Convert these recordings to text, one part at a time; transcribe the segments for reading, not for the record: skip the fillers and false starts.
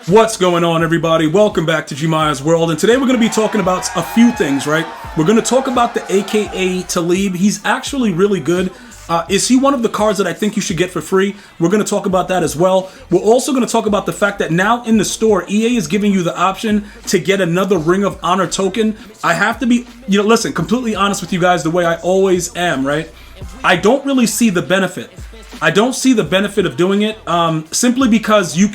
What's going on, everybody? Welcome back to GmiasWorld, and today we're going to be talking about a few things, right? We're going to talk about the AKA TALIB. He's actually really good. Is he one of the cards that I think you should get for free? We're going to talk about that as well. We're also going to talk about the fact that now in the store, EA is giving you the option to get another Ring of Honor token. I have to be, listen, completely honest with you guys the way I always am, right? I don't really see the benefit. I don't see the benefit of doing it simply because you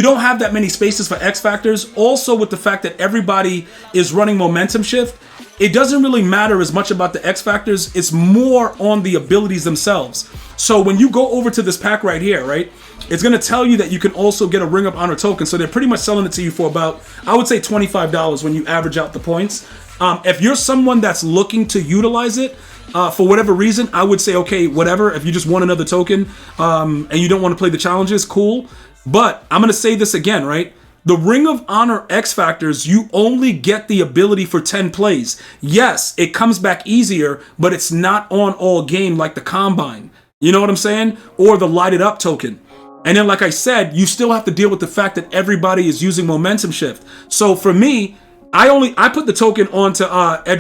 don't have that many spaces for X Factors. Also with the fact that everybody is running Momentum Shift, it doesn't really matter as much about the X Factors. It's more on the abilities themselves. So when you go over to this pack right here, right, it's going to tell you that you can also get a Ring of Honor token. So they're pretty much selling it to you for about, I would say $25 when you average out the points. If you're someone that's looking to utilize it, for whatever reason, I would say, okay, whatever. If you just want another token and you don't want to play the challenges, cool. But I'm going to say this again, right? The Ring of Honor X Factors, you only get the ability for 10 plays. Yes, it comes back easier, but it's not on all game like the Combine. You know what I'm saying? Or the Lighted Up token. And then, like I said, you still have to deal with the fact that everybody is using Momentum Shift. So for me, I put the token onto Ed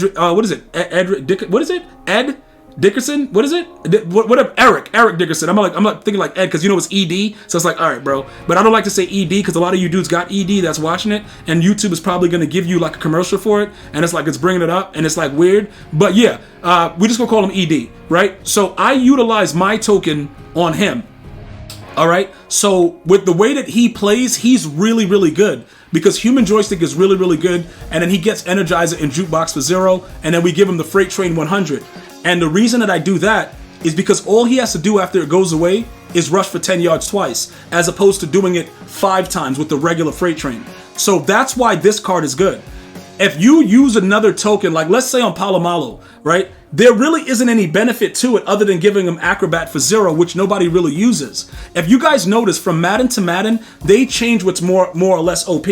Dickerson? What is it? Eric Dickerson. I'm not thinking like Ed because it's ED. So it's like, all right, bro. But I don't like to say ED because a lot of you dudes got ED that's watching it, and YouTube is probably going to give you like a commercial for it, and it's like it's bringing it up, and it's like weird. But yeah, we're just gonna call him ED, right? So I utilize my token on him. All right. So with the way that he plays, he's really, really good. Because Human Joystick is really, really good, and then he gets Energizer and Jukebox for 0, and then we give him the Freight Train 100. And the reason that I do that is because all he has to do after it goes away is rush for 10 yards twice, as opposed to doing it 5 times with the regular Freight Train. So that's why this card is good. If you use another token, like let's say on Palomalo, right? There really isn't any benefit to it other than giving him Acrobat for 0, which nobody really uses. If you guys notice, from Madden to Madden, they change what's more or less OP.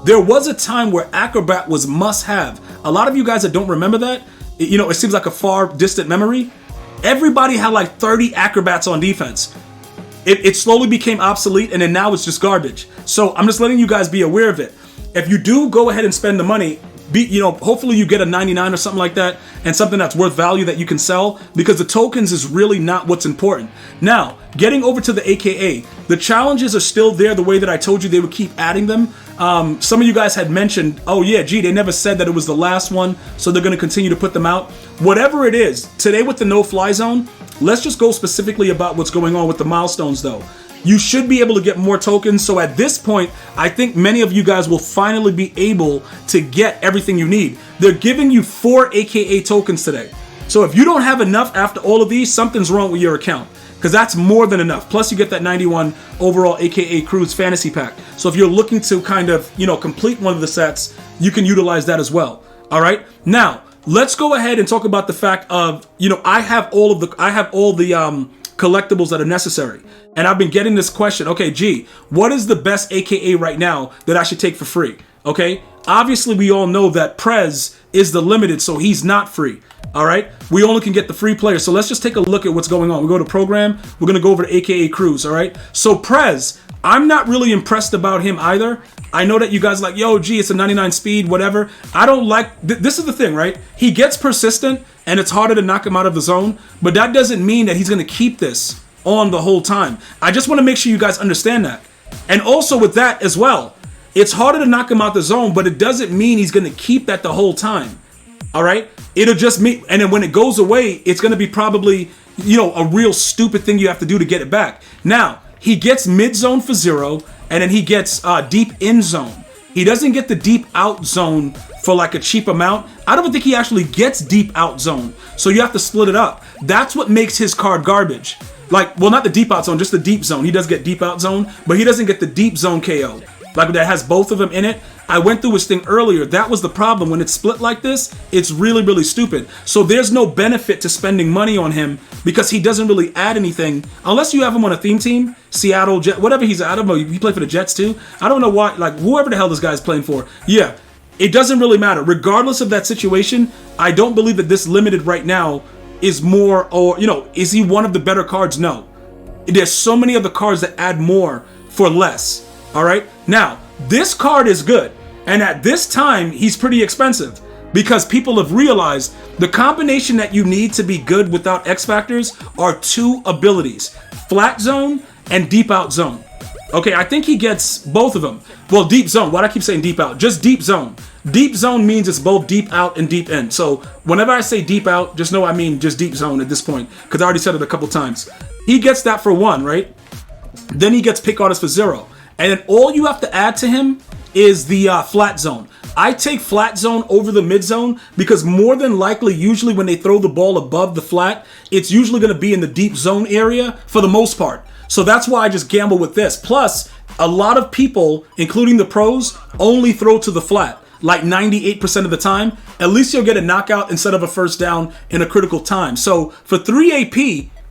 There was a time where Acrobat was must-have. A lot of you guys that don't remember that, it seems like a far distant memory. Everybody had like 30 Acrobats on defense. It slowly became obsolete, and then now it's just garbage. So I'm just letting you guys be aware of it. If you do go ahead and spend the money, hopefully you get a 99 or something like that, and something that's worth value that you can sell, because the tokens is really not what's important. Now, getting over to the AKA, the challenges are still there the way that I told you they would keep adding them. Some of you guys had mentioned, oh yeah, gee, they never said that it was the last one, so they're going to continue to put them out. Whatever it is, today with the no-fly zone, let's just go specifically about what's going on with the milestones though. You should be able to get more tokens. So at this point, I think many of you guys will finally be able to get everything you need. They're giving you 4 AKA tokens today. So if you don't have enough after all of these, something's wrong with your account, because that's more than enough. Plus you get that 91 overall AKA Cruise Fantasy Pack. So if you're looking to kind of, complete one of the sets, you can utilize that as well. All right. Now let's go ahead and talk about the fact of, I have all the collectibles that are necessary. And I've been getting this question, okay, gee, what is the best AKA right now that I should take for free? Okay, obviously we all know that Prez is the limited, so he's not free. All right, we only can get the free players. So let's just take a look at what's going on. We go to program, we're gonna go over to AKA Cruise. All right, so Prez, I'm not really impressed about him either. I know that you guys are like, yo, gee, it's a 99 speed, whatever. I don't like, this is the thing, right? He gets persistent and it's harder to knock him out of the zone, but that doesn't mean that he's gonna keep this on the whole time. I just want to make sure you guys understand that. And also with that as well, it's harder to knock him out the zone, but it doesn't mean he's going to keep that the whole time. All right, it'll just mean, and then when it goes away, it's going to be probably a real stupid thing you have to do to get it back. Now he gets mid zone for 0, and then he gets deep in zone. He doesn't get the deep out zone for like a cheap amount. I don't think he actually gets deep out zone, so you have to split it up. That's what makes his card garbage. Like, well, not the deep out zone, just the deep zone. He does get deep out zone, but he doesn't get the deep zone KO. Like, that has both of them in it. I went through his thing earlier. That was the problem. When it's split like this, it's really, really stupid. So there's no benefit to spending money on him because he doesn't really add anything. Unless you have him on a theme team, Seattle, Jet, whatever he's at. I don't know. He played for the Jets too. I don't know why, like, whoever the hell this guy's playing for. Yeah, it doesn't really matter. Regardless of that situation, I don't believe that this limited right now is more, or, is he one of the better cards? No. There's so many other cards that add more for less. All right. Now, this card is good. And at this time, he's pretty expensive because people have realized the combination that you need to be good without X Factors are 2 abilities, Flat Zone and Deep Out Zone. Okay, I think he gets both of them. Well, Deep Zone. Why do I keep saying Deep Out? Just Deep Zone. Deep Zone means it's both Deep Out and Deep In. So whenever I say Deep Out, just know I mean just Deep Zone at this point because I already said it a couple times. He gets that for 1, right? Then he gets Pick Artist for 0. And then all you have to add to him is the Flat Zone. I take Flat Zone over the Mid Zone because more than likely, usually when they throw the ball above the flat, it's usually going to be in the Deep Zone area for the most part. So that's why I just gamble with this. Plus, a lot of people, including the pros, only throw to the flat. Like 98% of the time. At least you'll get a knockout instead of a first down in a critical time. So for 3 AP,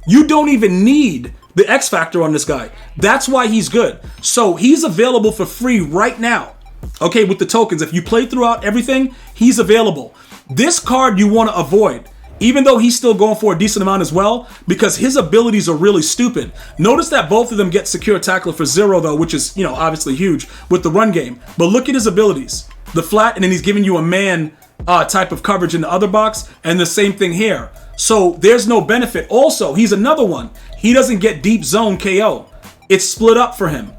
you don't even need the X Factor on this guy. That's why he's good. So he's available for free right now. Okay, with the tokens. If you play throughout everything, he's available. This card you want to avoid, even though he's still going for a decent amount as well, because his abilities are really stupid. Notice that both of them get Secure Tackler for 0 though, which is, obviously huge with the run game. But look at his abilities. The flat, and then he's giving you a man type of coverage in the other box, and the same thing here. So there's no benefit. Also, he's another one. He doesn't get Deep Zone KO. It's split up for him,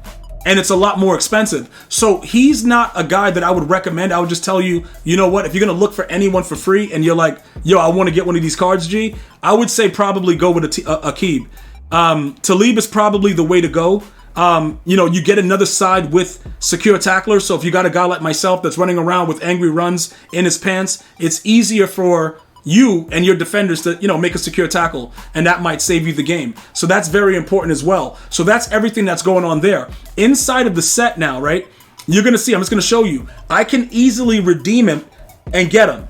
and it's a lot more expensive. So he's not a guy that I would recommend. I would just tell you, you know what? If you're going to look for anyone for free and you're like, yo, I want to get one of these cards, G, I would say probably go with Akib. TALIB is probably the way to go. You get another side with Secure Tackler. So if you got a guy like myself that's running around with angry runs in his pants, it's easier for you and your defenders to, make a secure tackle, and that might save you the game. So that's very important as well. So that's everything that's going on there. Inside of the set now, right? You're going to see, I'm just going to show you. I can easily redeem him and get him.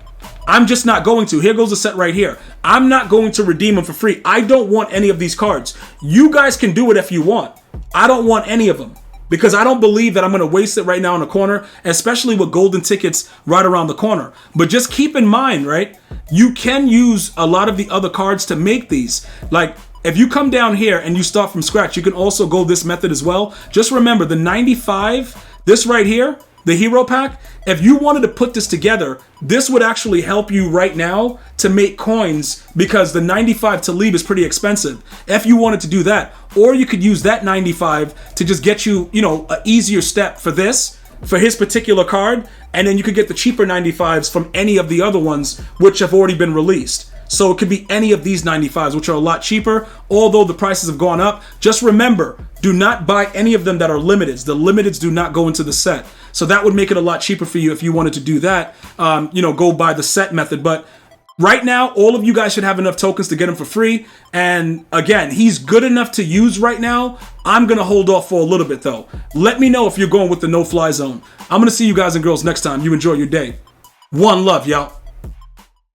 I'm just not going to. Here goes the set right here. I'm not going to redeem him for free. I don't want any of these cards. You guys can do it if you want. I don't want any of them, because I don't believe that I'm going to waste it right now in the corner, especially with golden tickets right around the corner. But just keep in mind, right? You can use a lot of the other cards to make these. Like, if you come down here and you start from scratch, you can also go this method as well. Just remember, the 95, this right here, the hero pack, if you wanted to put this together, this would actually help you right now to make coins, because the 95 TALIB is pretty expensive if you wanted to do that. Or you could use that 95 to just get you, an easier step for this, for his particular card, and then you could get the cheaper 95s from any of the other ones which have already been released. So it could be any of these 95s, which are a lot cheaper, although the prices have gone up. Just remember, do not buy any of them that are limiteds. The limiteds do not go into the set. So that would make it a lot cheaper for you if you wanted to do that. Go by the set method. But right now, all of you guys should have enough tokens to get him for free. And again, he's good enough to use right now. I'm going to hold off for a little bit, though. Let me know if you're going with the no-fly zone. I'm going to see you guys and girls next time. You enjoy your day. One love, y'all.